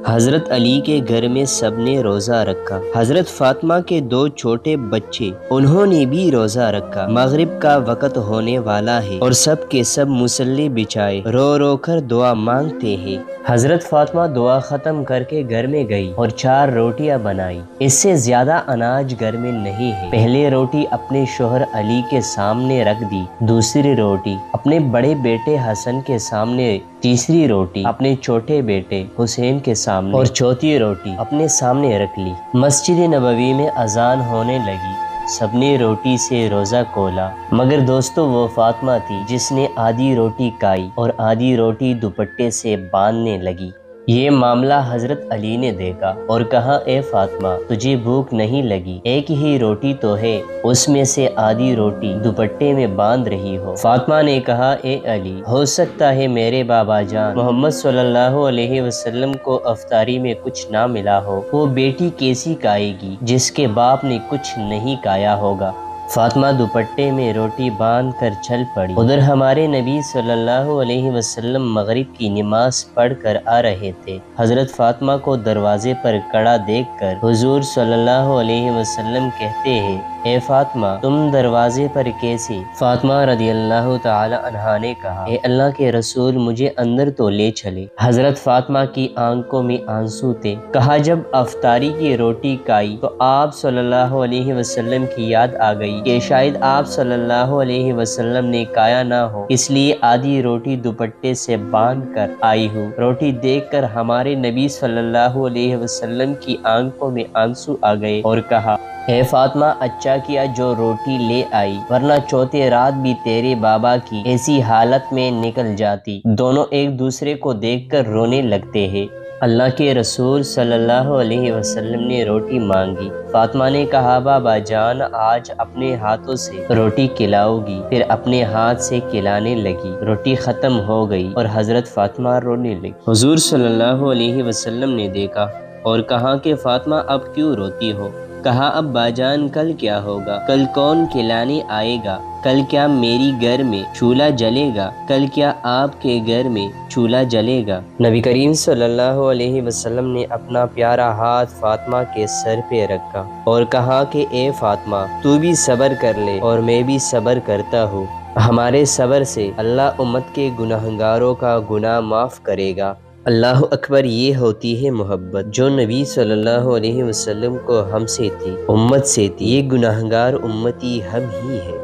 حضرت علی کے گھر میں سب نے روزہ رکھا۔ حضرت فاطمہ کے 2 چھوٹے بچے، انہوں نے بھی روزہ رکھا۔ مغرب کا وقت ہونے والا ہے اور سب کے سب مصلی بچھائے رو رو کر دعا مانگتے ہیں۔ حضرت فاطمہ دعا ختم کر کے گھر میں گئی اور 4 روٹیاں بنائی۔ اس سے زیادہ اناج گھر میں نہیں ہے۔ پہلے روٹی اپنے شوہر علی کے سامنے رکھ دی، دوسری روٹی اپنے بڑے بیٹے حسن کے سامنے، تیسری روٹی اپنے چھوٹے بیٹے حسین کے سامنے اور چوتھی روٹی اپنے سامنے رکھ لی۔ مسجد نبوی میں اذان ہونے لگی، سب نے روٹی سے روزہ کھولا، مگر دوستو وہ فاطمہ تھی جس نے آدھی روٹی کھائی اور آدھی روٹی دوپٹے سے باندھنے لگی۔ یہ معاملہ حضرت علی نے دیکھا اور کہا، اے فاطمہ، تجھے بھوک نہیں لگی؟ ایک ہی روٹی تو ہے، اس میں سے آدھی روٹی دوپٹے میں باندھ رہی ہو۔ فاطمہ نے کہا، اے علی، ہو سکتا ہے میرے بابا جان محمد صلی اللہ علیہ وسلم کو افطاری میں کچھ نہ ملا ہو، وہ بیٹی کیسی کھائے گی جس کے باپ نے کچھ نہیں کھایا ہوگا؟ فاطمہ دوپٹے میں روٹی باندھ کر چل پڑی۔ ادھر ہمارے نبی صلی اللہ علیہ وسلم مغرب کی نماز پڑھ کر آ رہے تھے۔ حضرت فاطمہ کو دروازے پر کھڑا دیکھ کر حضور صلی اللہ علیہ وسلم کہتے ہیں، اے فاطمہ، تم دروازے پر کیسے؟ فاطمہ رضی اللہ تعالی عنہا نے کہا، اے اللہ کے رسول، مجھے اندر تو لے چلے۔ حضرت فاطمہ کی آنکھوں میں آنسو تھے۔ کہا، جب افطاری کی روٹی کھائی تو آپ صلی اللہ علیہ وسلم کی یاد آ گئی کہ شاید آپ صلی اللہ علیہ وسلم نے کھایا نہ ہو، اس لیے آدھی روٹی دوپٹے سے باندھ کر آئی ہوں۔ روٹی دیکھ کر ہمارے نبی صلی اللہ علیہ وسلم کی آنکھوں میں آنسو آ گئے اور کہا، اے فاطمہ، اچھا کیا جو روٹی لے آئی، ورنہ چوتھے رات بھی تیرے بابا کی ایسی حالت میں نکل جاتی۔ دونوں ایک دوسرے کو دیکھ کر رونے لگتے ہیں۔ اللہ کے رسول صلی اللہ علیہ وسلم نے روٹی مانگی۔ فاطمہ نے کہا، بابا جان، آج اپنے ہاتھوں سے روٹی کھلاؤ گی؟ پھر اپنے ہاتھ سے کھلانے لگی، روٹی ختم ہو گئی اور حضرت فاطمہ رونے لگی۔ حضور صلی اللہ علیہ وسلم نے دیکھا اور کہا کہ فاطمہ، اب کیوں روتی ہو؟ کہا، اب باجان، کل کیا ہوگا؟ کل کون کھلانے آئے گا؟ کل کیا میری گھر میں چولہا جلے گا؟ کل کیا آپ کے گھر میں چولہا جلے گا؟ نبی کریم صلی اللہ علیہ وسلم نے اپنا پیارا ہاتھ فاطمہ کے سر پہ رکھا اور کہا کہ اے فاطمہ، تو بھی صبر کر لے اور میں بھی صبر کرتا ہوں۔ ہمارے صبر سے اللہ امت کے گناہگاروں کا گناہ معاف کرے گا۔ اللہ اکبر، یہ ہوتی ہے محبت جو نبی صلی اللہ علیہ وسلم کو ہم سے تھی، امت سے تھی۔ یہ گناہگار امتی ہم ہی ہے۔